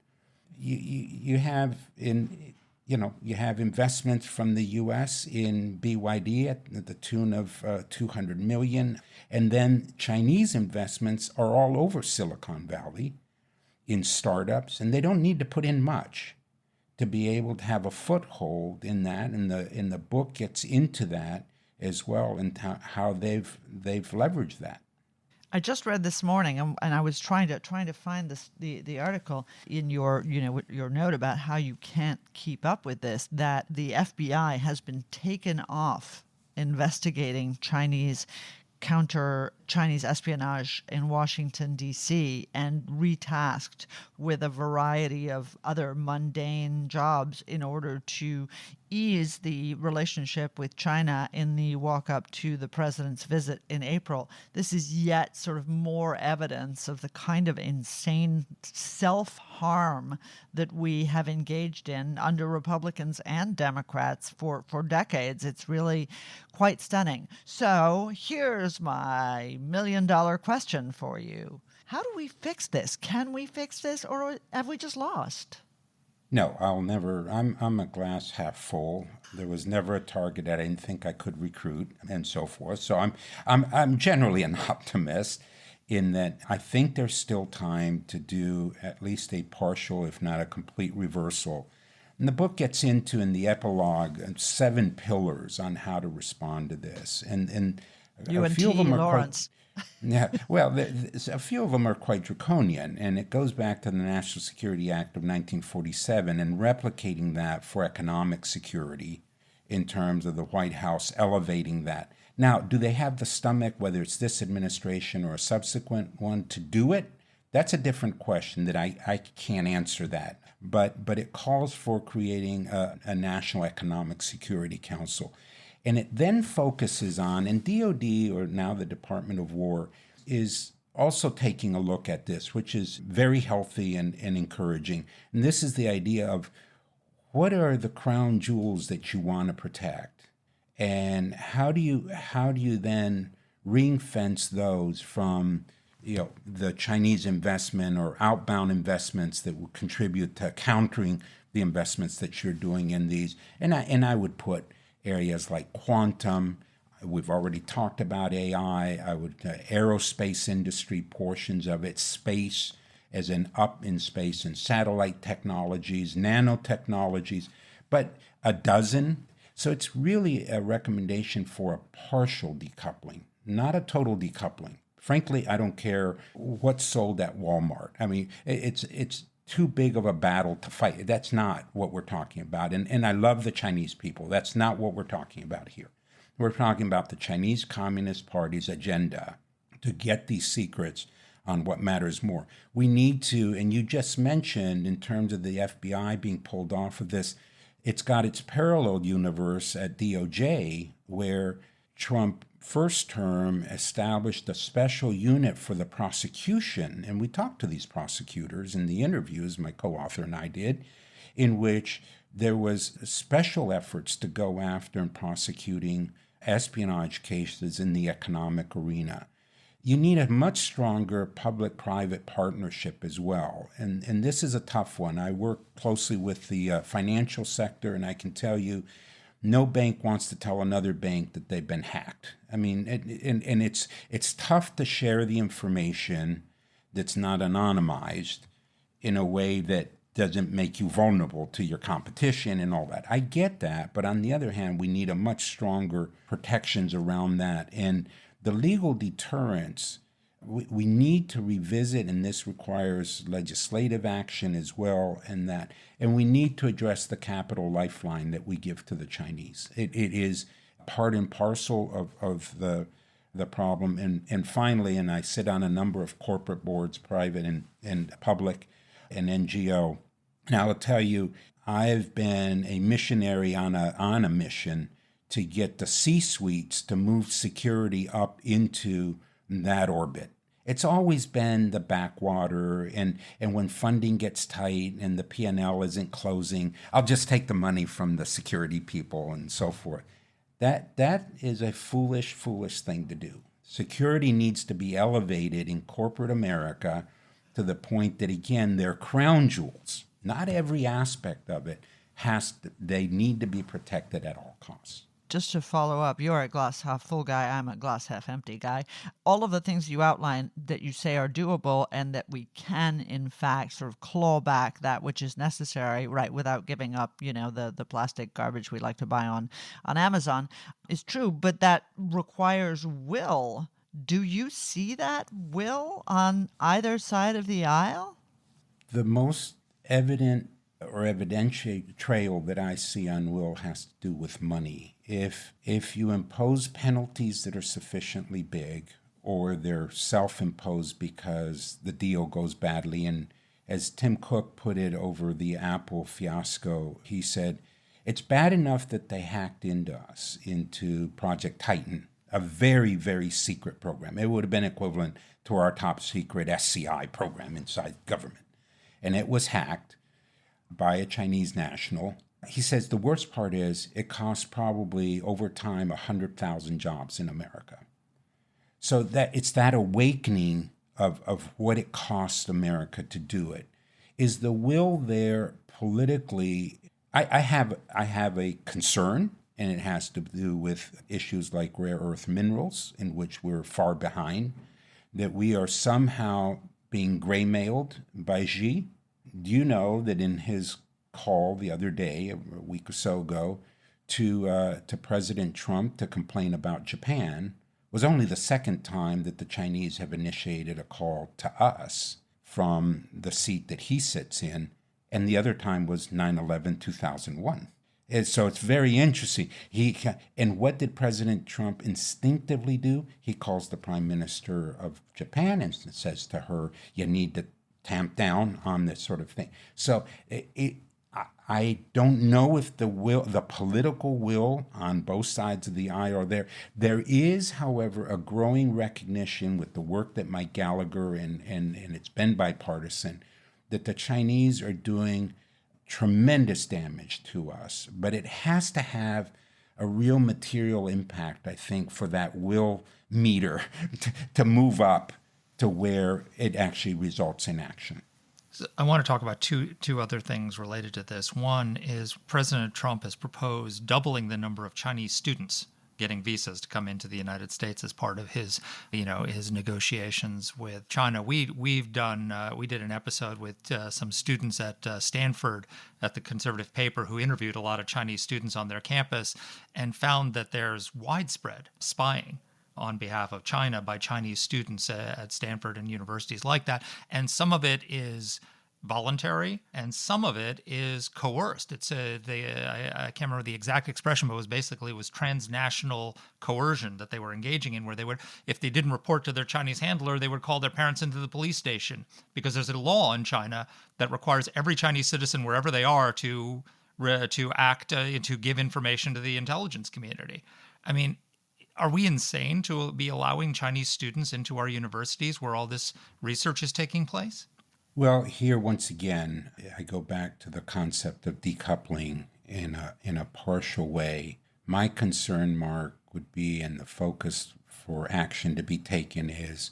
You have you have investments from the U.S. in BYD at the tune of $200 million, and then Chinese investments are all over Silicon Valley in startups, and they don't need to put in much to be able to have a foothold in that. And the book gets into that as well, and how they've leveraged that. I just read this morning, and I was trying to find the article in your your note about how you can't keep up with this, that the FBI has been taken off investigating counter-Chinese espionage in Washington, D.C., and retasked with a variety of other mundane jobs in order to ease the relationship with China in the walk-up to the president's visit in April. This is yet sort of more evidence of the kind of insane self-harm that we have engaged in under Republicans and Democrats for decades. It's really quite stunning. So here's my $1 million question for you. How do we fix this? Can we fix this, or have we just lost? No, I'll never. I'm a glass half full. There was never a target that I didn't think I could recruit, and so forth. So I'm generally an optimist in that I think there's still time to do at least a partial, if not a complete reversal. And the book gets into, in the epilogue, 7 pillars on how to respond to this, and You a and few of T. them are Lawrence. yeah, well, a few of them are quite draconian, and it goes back to the National Security Act of 1947 and replicating that for economic security in terms of the White House elevating that. Now, do they have the stomach, whether it's this administration or a subsequent one, to do it? That's a different question that I can't answer that. But it calls for creating a National Economic Security Council. And it then focuses on, and DOD, or now the Department of War, is also taking a look at this, which is very healthy and encouraging. And this is the idea of, what are the crown jewels that you want to protect? And how do you then ring fence those from the Chinese investment or outbound investments that will contribute to countering the investments that you're doing in these? And I would put areas like quantum. We've already talked about AI. I would aerospace industry, portions of it, space as in up in space, and satellite technologies, nanotechnologies, but a dozen. So it's really a recommendation for a partial decoupling, not a total decoupling. Frankly, I don't care what's sold at Walmart. I mean, it's too big of a battle to fight. That's not what we're talking about. And I love the Chinese people. That's not what we're talking about here. We're talking about the Chinese Communist Party's agenda to get these secrets on what matters more. We need to, and you just mentioned in terms of the FBI being pulled off of this, it's got its parallel universe at DOJ, where Trump first term established a special unit for the prosecution. And we talked to these prosecutors in the interviews, my co-author and I did, in which there was special efforts to go after and prosecuting espionage cases in the economic arena. You need a much stronger public-private partnership as well. And this is a tough one. I work closely with the financial sector, and I can tell you, no bank wants to tell another bank that they've been hacked. I mean, it's tough to share the information that's not anonymized in a way that doesn't make you vulnerable to your competition and all that. I get that, but on the other hand, we need a much stronger protections around that. And the legal deterrence, we need to revisit, and this requires legislative action as well, and we need to address the capital lifeline that we give to the Chinese. It is part and parcel of the problem. And finally, and I sit on a number of corporate boards, private and public and NGO. Now I'll tell you, I've been a missionary on a mission to get the C-suites to move security up into that orbit. It's always been the backwater, and when funding gets tight and the P&L isn't closing, I'll just take the money from the security people and so forth. That is a foolish thing to do. Security needs to be elevated in corporate America to the point that, again, they're crown jewels. Not every aspect of it they need to be protected at all costs. Just to follow up, you're a glass half full guy, I'm a glass half empty guy. All of the things you outline that you say are doable and that we can, in fact, sort of claw back that which is necessary, right, without giving up, the plastic garbage we like to buy on Amazon, is true, but that requires will. Do you see that will on either side of the aisle? The most evident or evidential trail that I see on will has to do with money. If you impose penalties that are sufficiently big, or they're self-imposed because the deal goes badly, and as Tim Cook put it over the Apple fiasco, he said, it's bad enough that they hacked into Project Titan, a very, very secret program. It would have been equivalent to our top secret SCI program inside government. And it was hacked by a Chinese national. He says the worst part is it costs probably over time 100,000 jobs in America. So that it's that awakening of what it costs America to do it. Is the will there politically? I have a concern, and it has to do with issues like rare earth minerals, in which we're far behind, that we are somehow being gray-mailed by Xi. Do you know that in his call the other day, a week or so ago, to President Trump to complain about Japan was only the second time that the Chinese have initiated a call to us from the seat that he sits in, and the other time was 9/11/2001. And so it's very interesting. And what did President Trump instinctively do? He calls the Prime Minister of Japan and says to her, you need to tamp down on this sort of thing. So I don't know if the political will on both sides of the aisle are there. There is, however, a growing recognition with the work that Mike Gallagher and it's been bipartisan, that the Chinese are doing tremendous damage to us. But it has to have a real material impact, I think, for that will meter to move up to where it actually results in action. So I want to talk about two other things related to this. One is President Trump has proposed doubling the number of Chinese students getting visas to come into the United States as part of his negotiations with China. We did an episode with some students at Stanford at the conservative paper who interviewed a lot of Chinese students on their campus and found that there's widespread spying on behalf of China by Chinese students at Stanford and universities like that. And some of it is voluntary and some of it is coerced. I can't remember the exact expression, but it was transnational coercion that they were engaging in, where they would, if they didn't report to their Chinese handler, they would call their parents into the police station, because there's a law in China that requires every Chinese citizen, wherever they are, to act, to give information to the intelligence community. I mean, are we insane to be allowing Chinese students into our universities where all this research is taking place? Well, here, once again, I go back to the concept of decoupling in a partial way. My concern, Mark, would be, and the focus for action to be taken is,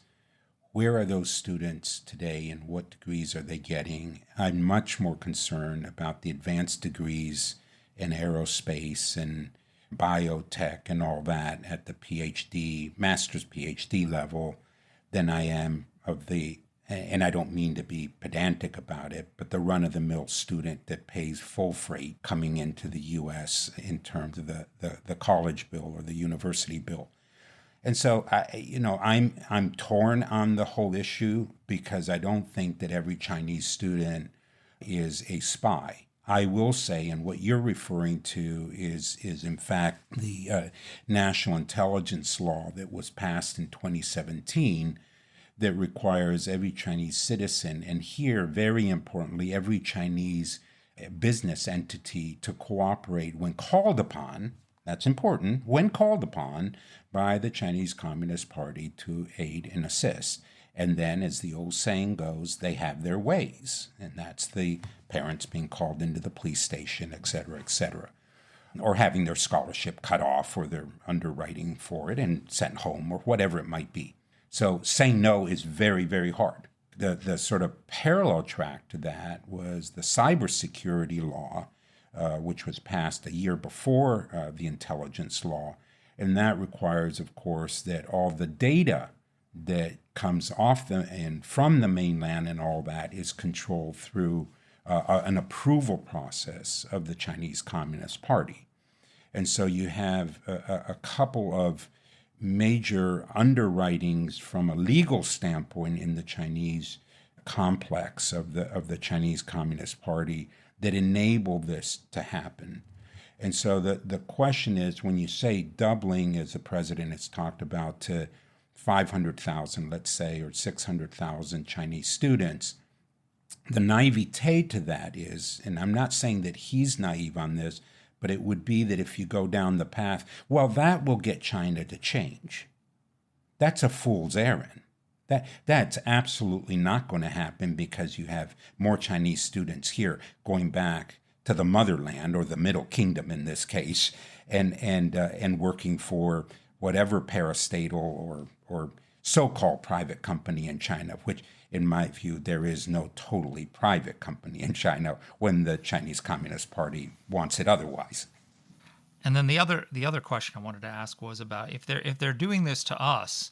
where are those students today and what degrees are they getting? I'm much more concerned about the advanced degrees in aerospace and biotech and all that at the master's PhD level than I am of the, and I don't mean to be pedantic about it, but the run-of-the-mill student that pays full freight coming into the U.S. in terms of the college bill or the university bill. And so I'm torn on the whole issue, because I don't think that every Chinese student is a spy. I will say, and what you're referring to is in fact the national intelligence law that was passed in 2017 that requires every Chinese citizen, and here, very importantly, every Chinese business entity to cooperate when called upon, that's important, when called upon by the Chinese Communist Party to aid and assist. And then, as the old saying goes, they have their ways. And that's the parents being called into the police station, et cetera, et cetera. or having their scholarship cut off or their underwriting for it and sent home or whatever it might be. So saying no is very, very hard. The sort of parallel track to that was the cybersecurity law, which was passed a year before the intelligence law. And that requires, of course, that all the data that comes off and from the mainland and all that is controlled through an approval process of the Chinese Communist Party. And so you have a couple of major underwritings from a legal standpoint in the Chinese complex of the Chinese Communist Party that enable this to happen. And so the question is, when you say doubling, as the president has talked about, to 500,000, let's say, or 600,000 Chinese students, the naivete to that is, and I'm not saying that he's naive on this, but it would be that if you go down the path, well, that will get China to change. That's a fool's errand. That's absolutely not going to happen, because you have more Chinese students here going back to the motherland, or the Middle Kingdom in this case, and working for whatever parastatal or so-called private company in China, which in my view, there is no totally private company in China when the Chinese Communist Party wants it otherwise. And then the other question I wanted to ask was about if they're doing this to us,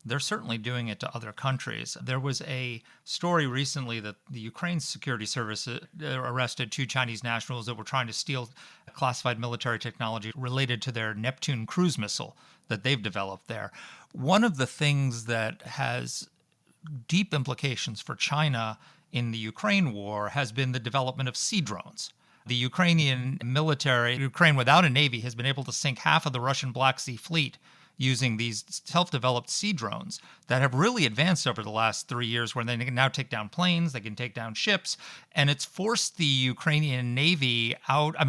they're certainly doing it to other countries. There was a story recently that the Ukraine Security Service arrested 2 Chinese nationals that were trying to steal classified military technology related to their Neptune cruise missile that they've developed there. One of the things that has deep implications for China in the Ukraine war has been the development of sea drones. The Ukrainian military, Ukraine without a navy, has been able to sink half of the Russian Black Sea fleet using these self-developed sea drones that have really advanced over the last 3 years, where they can now take down planes, they can take down ships, and it's forced the Ukrainian Navy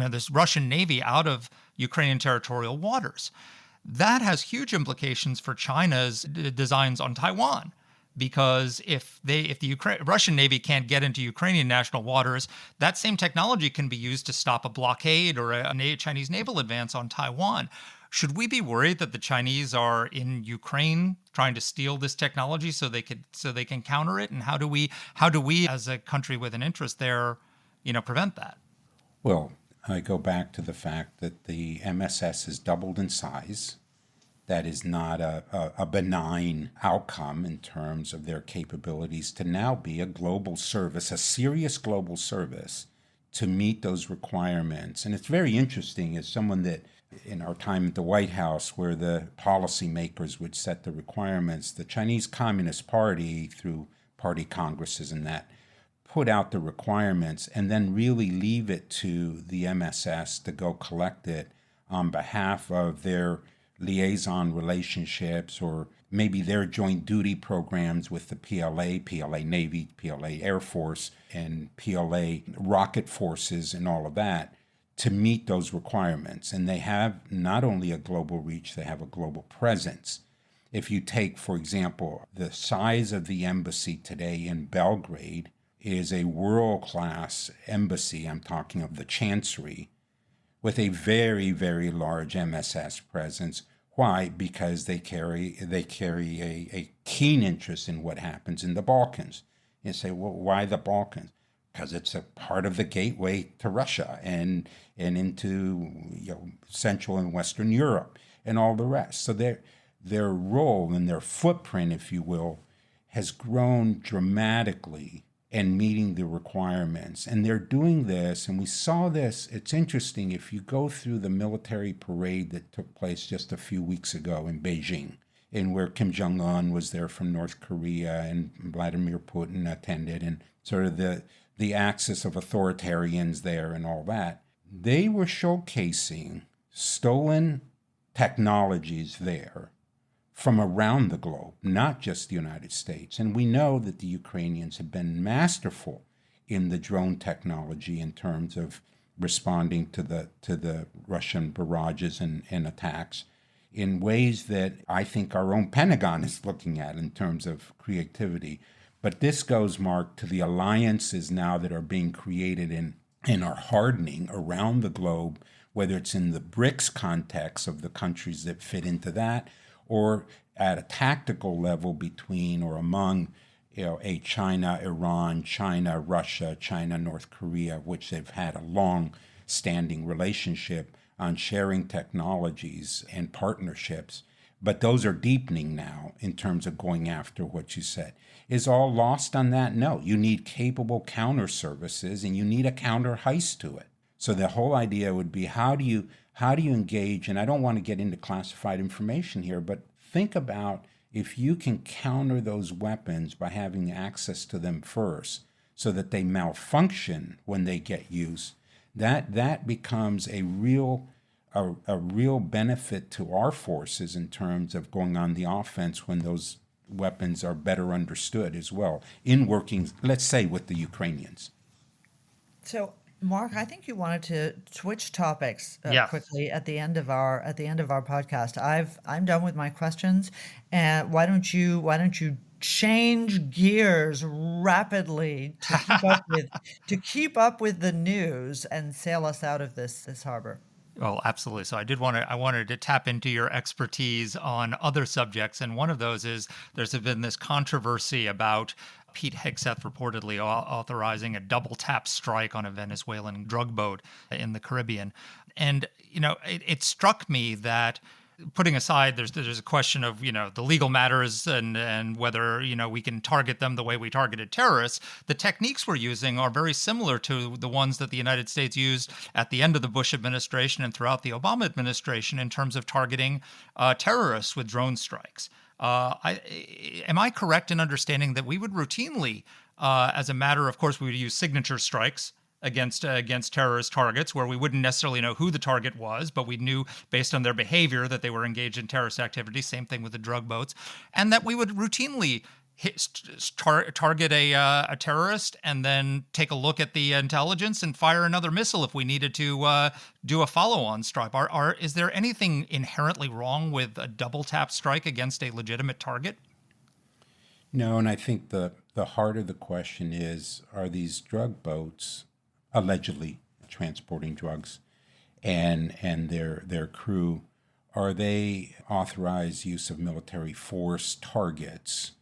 this Russian Navy out of Ukrainian territorial waters. That has huge implications for China's designs on Taiwan, because if the Russian Navy can't get into Ukrainian national waters, that same technology can be used to stop a blockade or a Chinese naval advance on Taiwan. Should we be worried that the Chinese are in Ukraine trying to steal this technology so they can counter it? And how do we as a country with an interest there, prevent that? Well, I go back to the fact that the MSS has doubled in size. That is not a benign outcome in terms of their capabilities to now be a global service, a serious global service, to meet those requirements. And it's very interesting, as someone that in our time at the White House, where the policymakers would set the requirements, the Chinese Communist Party, through party congresses and that, put out the requirements and then really leave it to the MSS to go collect it on behalf of their liaison relationships, or maybe their joint duty programs with the PLA Navy, PLA Air Force, and PLA rocket forces and all of that, to meet those requirements. And they have not only a global reach, they have a global presence. If you take, for example, the size of the embassy today in Belgrade is a world-class embassy. I'm talking of the Chancery, with a very, very large MSS presence. Why? Because they carry a keen interest in what happens in the Balkans. You say, well, why the Balkans? Because it's a part of the gateway to Russia and into Central and Western Europe and all the rest. So their role and their footprint, if you will, has grown dramatically and meeting the requirements. And they're doing this, and we saw this. It's interesting, if you go through the military parade that took place just a few weeks ago in Beijing, and where Kim Jong-un was there from North Korea and Vladimir Putin attended, and sort of the axis of authoritarians there and all that, they were showcasing stolen technologies there from around the globe, not just the United States. And we know that the Ukrainians have been masterful in the drone technology in terms of responding to the Russian barrages and attacks in ways that I think our own Pentagon is looking at in terms of creativity. But this goes, Mark, to the alliances now that are being created and are hardening around the globe whether it's in the BRICS context of the countries that fit into that, or at a tactical level between or among a China, Iran, China, Russia, China, North Korea, which they've had a long-standing relationship on sharing technologies and partnerships. But those are deepening now in terms of going after what you said. Is all lost on that? No. You need capable counter services, and you need a counter heist to it. So the whole idea would be how do you engage, and I don't want to get into classified information here, but think about if you can counter those weapons by having access to them first so that they malfunction when they get used, that becomes a real benefit to our forces in terms of going on the offense when those weapons are better understood as well in working, let's say, with the Ukrainians. So, Mark, I think you wanted to switch topics quickly at the end of our podcast. I'm done with my questions, and why don't you change gears rapidly to keep up with the news and sail us out of this harbor? Well, absolutely. So I wanted to tap into your expertise on other subjects. And one of those is there's been this controversy about Pete Hegseth reportedly authorizing a double tap strike on a Venezuelan drug boat in the Caribbean. And, it struck me that, putting aside, there's a question of, the legal matters and whether, we can target them the way we targeted terrorists. The techniques we're using are very similar to the ones that the United States used at the end of the Bush administration and throughout the Obama administration in terms of targeting terrorists with drone strikes. Am I correct in understanding that we would routinely, as a matter of course, we would use signature strikes against terrorist targets where we wouldn't necessarily know who the target was, but we knew based on their behavior that they were engaged in terrorist activity, same thing with the drug boats, and that we would routinely target a terrorist and then take a look at the intelligence and fire another missile if we needed to do a follow-on strike. Is there anything inherently wrong with a double tap strike against a legitimate target? No, and I think the heart of the question is, are these drug boats allegedly transporting drugs and their crew, are they authorized use of military force targets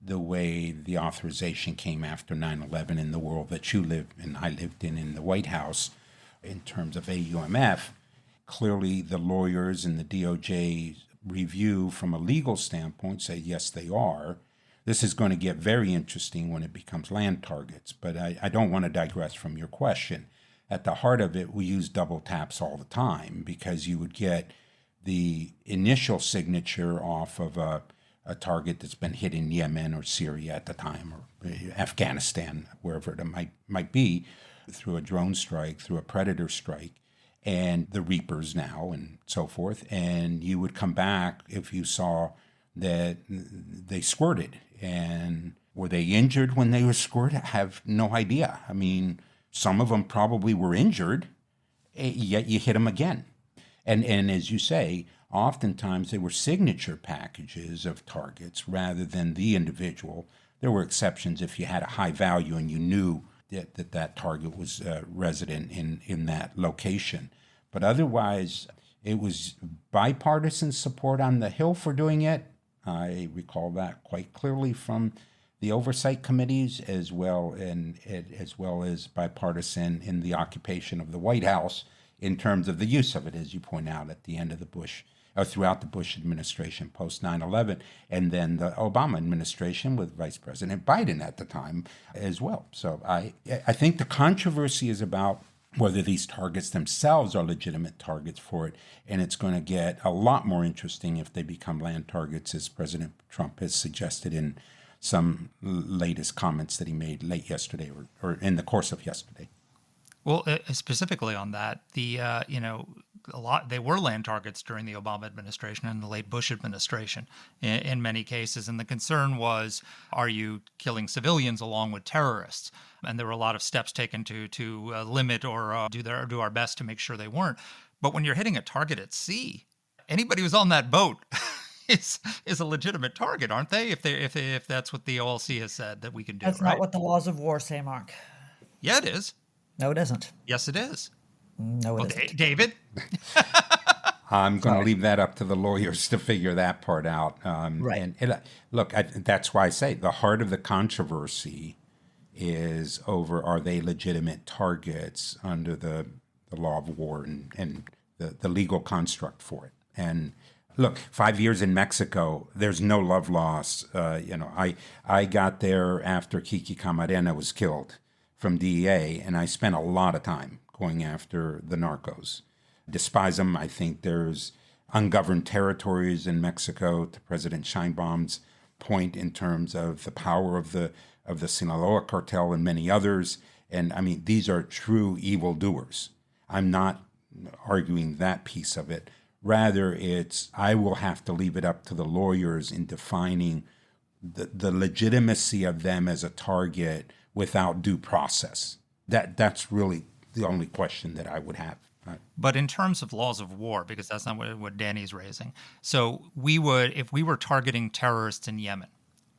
the way the authorization came after 9/11 in the world that you live and I lived in the White House in terms of AUMF? Clearly the lawyers and the DOJ review from a legal standpoint say yes, they are. This is going to get very interesting when it becomes land targets, but I don't want to digress from your question. At the heart of it, we use double taps all the time because you would get the initial signature off of a target that's been hit in Yemen or Syria at the time, or Afghanistan, wherever it might be, through a drone strike, through a predator strike, and the Reapers now and so forth. And you would come back if you saw that they squirted. And were they injured when they were squirted? I have no idea. I mean, some of them probably were injured, yet you hit them again. And as you say, oftentimes they were signature packages of targets rather than the individual. There were exceptions if you had a high value and you knew that target was resident in that location. But otherwise, it was bipartisan support on the Hill for doing it. I recall that quite clearly from the oversight committees, as well as bipartisan in the occupation of the White House in terms of the use of it, as you point out, at the end of the Bush, or throughout the Bush administration post 9/11, and then the Obama administration with Vice President Biden at the time as well. So I think the controversy is about whether these targets themselves are legitimate targets for it. And it's going to get a lot more interesting if they become land targets, as President Trump has suggested in some latest comments that he made late yesterday or in the course of yesterday. Well, specifically on that, they were land targets during the Obama administration and the late Bush administration in many cases. And the concern was, are you killing civilians along with terrorists? And there were a lot of steps taken to limit or do our best to make sure they weren't. But when you're hitting a target at sea, anybody who's on that boat is a legitimate target, aren't they? If that's what the OLC has said that we can do. That's right? not what the laws of war say, Mark. Yeah, it is. No, it isn't. Yes, it is. No, it Well, isn't. David? I'm going to leave that up to the lawyers to figure that part out. Right. Look, that's why I say the heart of the controversy is over, are they legitimate targets under the law of war and the legal construct for it. And look, 5 years in Mexico, there's no love lost. I got there after Kiki Camarena was killed from DEA, and I spent a lot of time going after the narcos. Despise them. I think there's ungoverned territories in Mexico, to President Sheinbaum's point, in terms of the power of the Sinaloa cartel and many others. And I mean, these are true evildoers. I'm not arguing that piece of it. Rather, I will have to leave it up to the lawyers in defining the legitimacy of them as a target without due process. That's really the only question that I would have. But in terms of laws of war, because that's not what Danny's raising. So if we were targeting terrorists in Yemen,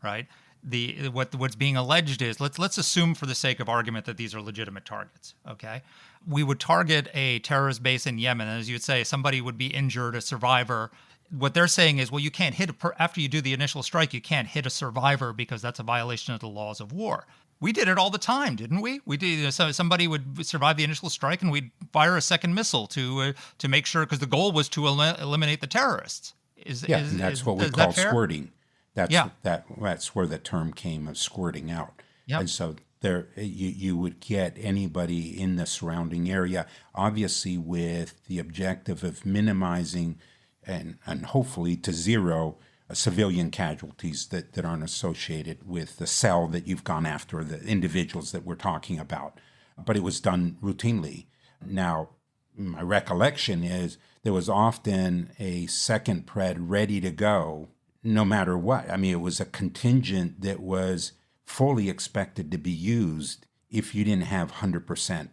right? What's being alleged is, let's assume for the sake of argument that these are legitimate targets, okay? We would target a terrorist base in Yemen, and as you would say, somebody would be injured, a survivor. What they're saying is, well, you can't hit after you do the initial strike, you can't hit a survivor because that's a violation of the laws of war. We did it all the time, didn't we? We did. So somebody would survive the initial strike, and we'd fire a second missile to make sure, because the goal was to eliminate the terrorists. And that's what we call squirting. That's where the term came of squirting out. Yep. And so there, you would get anybody in the surrounding area, obviously with the objective of minimizing and hopefully to zero civilian casualties that aren't associated with the cell that you've gone after, the individuals that we're talking about. But it was done routinely. Now, my recollection is there was often a second pred ready to go no matter what. I mean, it was a contingent that was fully expected to be used if you didn't have 100%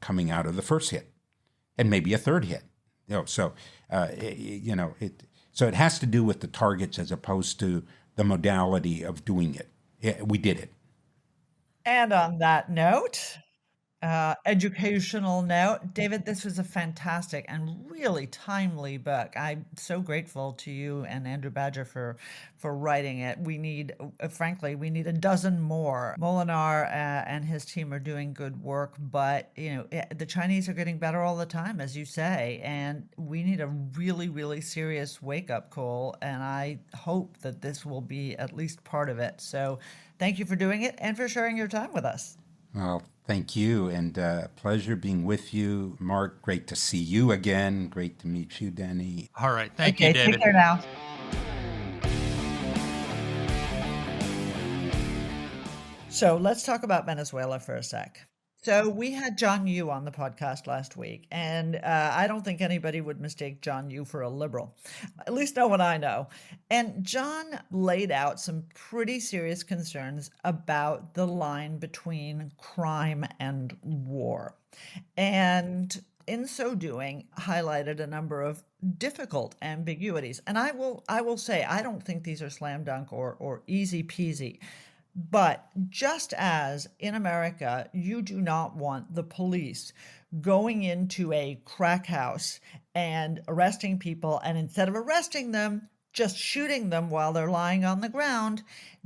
coming out of the first hit and maybe a third hit. So it has to do with the targets as opposed to the modality of doing it. We did it. And on that note, educational note, David, this was a fantastic and really timely book. I'm so grateful to you and Andrew Badger for writing it. We need, frankly, a dozen more. Molinar and his team are doing good work, but the Chinese are getting better all the time, as you say, and we need a really, really serious wake-up call. And I hope that this will be at least part of it. So, thank you for doing it and for sharing your time with us. Well, thank you, and pleasure being with you, Mark. Great to see you again. Great to meet you, Danny. All right, thank you, David. Take care now. So let's talk about Venezuela for a sec. So we had John Yoo on the podcast last week, and I don't think anybody would mistake John Yoo for a liberal, at least no one I know. And John laid out some pretty serious concerns about the line between crime and war. And in so doing, highlighted a number of difficult ambiguities. And I will say, I don't think these are slam dunk or easy peasy. But just as in America, you do not want the police going into a crack house and arresting people, and instead of arresting them, just shooting them while they're lying on the ground.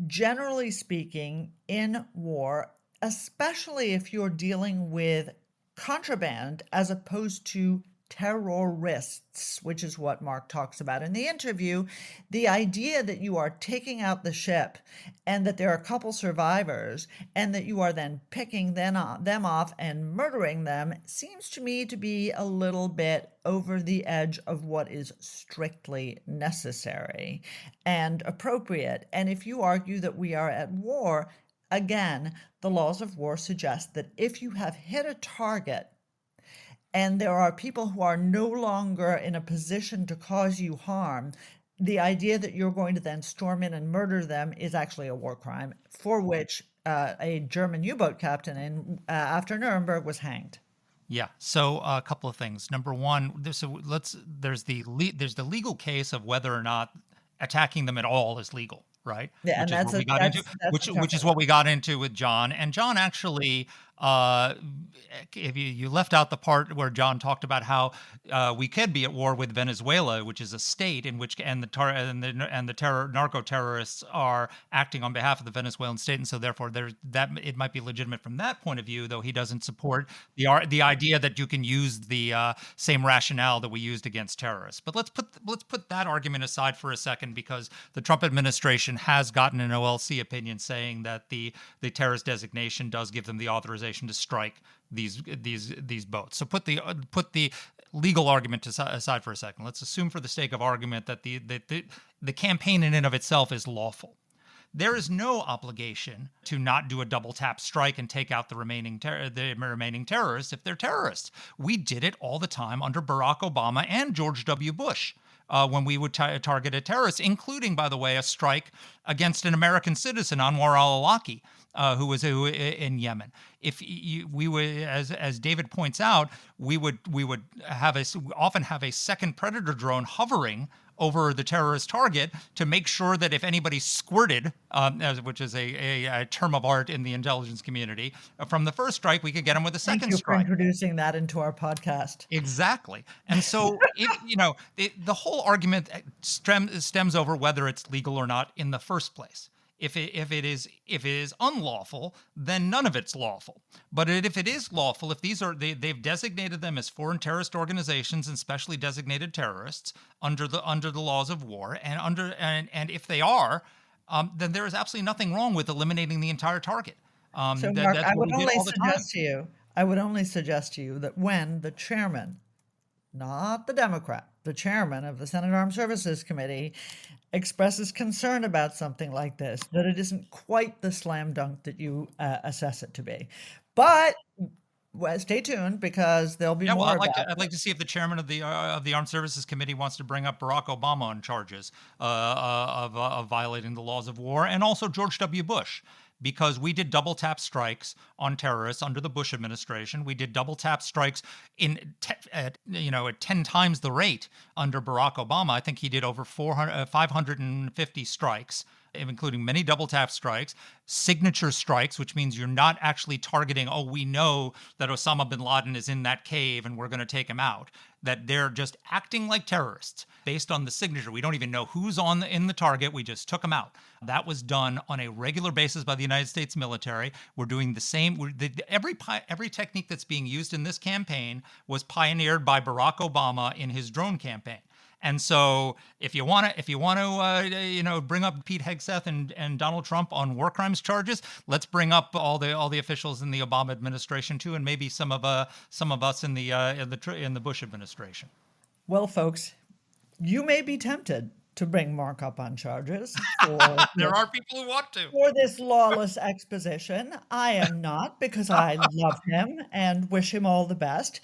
Generally speaking, in war, especially if you're dealing with contraband as opposed to terrorists, which is what Mark talks about in the interview, the idea that you are taking out the ship and that there are a couple survivors and that you are then picking them off and murdering them seems to me to be a little bit over the edge of what is strictly necessary and appropriate. And if you argue that we are at war, again, the laws of war suggest that if you have hit a target and there are people who are no longer in a position to cause you harm, the idea that you're going to then storm in and murder them is actually a war crime, for which a German U-boat captain after Nuremberg was hanged. Yeah. So a couple of things. Number one, there's the legal case of whether or not attacking them at all is legal, right? Yeah, Which is what we got into with John. And John actually if you left out the part where John talked about how we could be at war with Venezuela, which is a state in which narco terrorists are acting on behalf of the Venezuelan state, and so therefore it might be legitimate from that point of view, though he doesn't support the idea that you can use the same rationale that we used against terrorists. But let's put that argument aside for a second, because the Trump administration has gotten an OLC opinion saying that the terrorist designation does give them the authorization to strike these boats. So put the legal argument aside for a second. Let's assume, for the sake of argument, that the campaign in and of itself is lawful. There is no obligation to not do a double tap strike and take out the remaining terrorists if they're terrorists. We did it all the time under Barack Obama and George W. Bush. When we would target a terrorist, including, by the way, a strike against an American citizen, Anwar al-Awlaki, who was in Yemen. If we would, as David points out, we would often have a second Predator drone hovering over the terrorist target to make sure that if anybody squirted, which is a term of art in the intelligence community, from the first strike, we could get them with a second strike. Thank you for introducing that into our podcast. Exactly. And so, the whole argument stems over whether it's legal or not in the first place. If it is unlawful, then none of it's lawful. But if it is lawful, if they've designated them as foreign terrorist organizations and specially designated terrorists under the laws of war, and if they are, then there is absolutely nothing wrong with eliminating the entire target. So, Mark, I would only suggest to you that when the chairman, not the Democrat, the chairman of the Senate Armed Services Committee, expresses concern about something like this, that it isn't quite the slam dunk that you assess it to be. But stay tuned, because there'll be more. I'd like to see if the chairman of the Armed Services Committee wants to bring up Barack Obama on charges of violating the laws of war, and also George W. Bush. Because we did double tap strikes on terrorists under the Bush administration. We did double tap strikes at 10 times the rate under Barack Obama. I think he did over 550 strikes, including many double tap strikes, signature strikes, which means you're not actually targeting, we know that Osama bin Laden is in that cave and we're going to take him out. That they're just acting like terrorists based on the signature. We don't even know who's in the target. We just took them out. That was done on a regular basis by the United States military. We're doing the same. Every technique that's being used in this campaign was pioneered by Barack Obama in his drone campaign. And so, if you want to, bring up Pete Hegseth and Donald Trump on war crimes charges, let's bring up all the officials in the Obama administration too, and maybe some of us in the Bush administration. Well, folks, you may be tempted to bring Mark up on charges. There are people who want to. For this lawless exposition. I am not, because I love him and wish him all the best.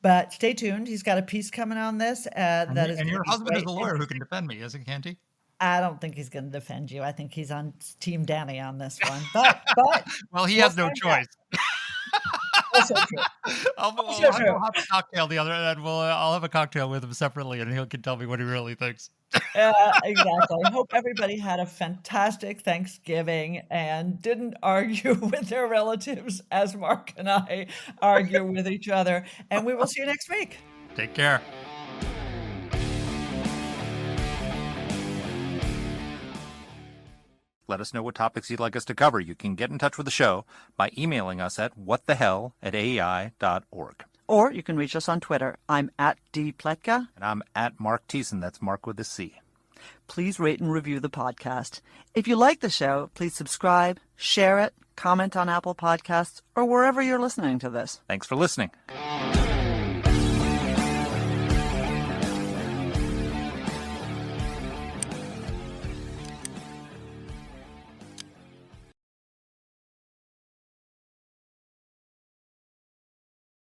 But stay tuned. He's got a piece coming on this. And your husband is a lawyer who can defend me, can't he? I don't think he's going to defend you. I think he's on Team Danny on this one. But well, he has no choice. Also true. I'll have a cocktail the other, and I'll have a cocktail with him separately, and he can tell me what he really thinks. Exactly. I hope everybody had a fantastic Thanksgiving and didn't argue with their relatives as Mark and I argue with each other. And we will see you next week. Take care. Let us know what topics you'd like us to cover. You can get in touch with the show by emailing us at whatthehell@aei.org. Or you can reach us on Twitter. I'm at @dpletka. And I'm at Mark Thiessen. That's Mark with a C. Please rate and review the podcast. If you like the show, please subscribe, share it, comment on Apple Podcasts, or wherever you're listening to this. Thanks for listening.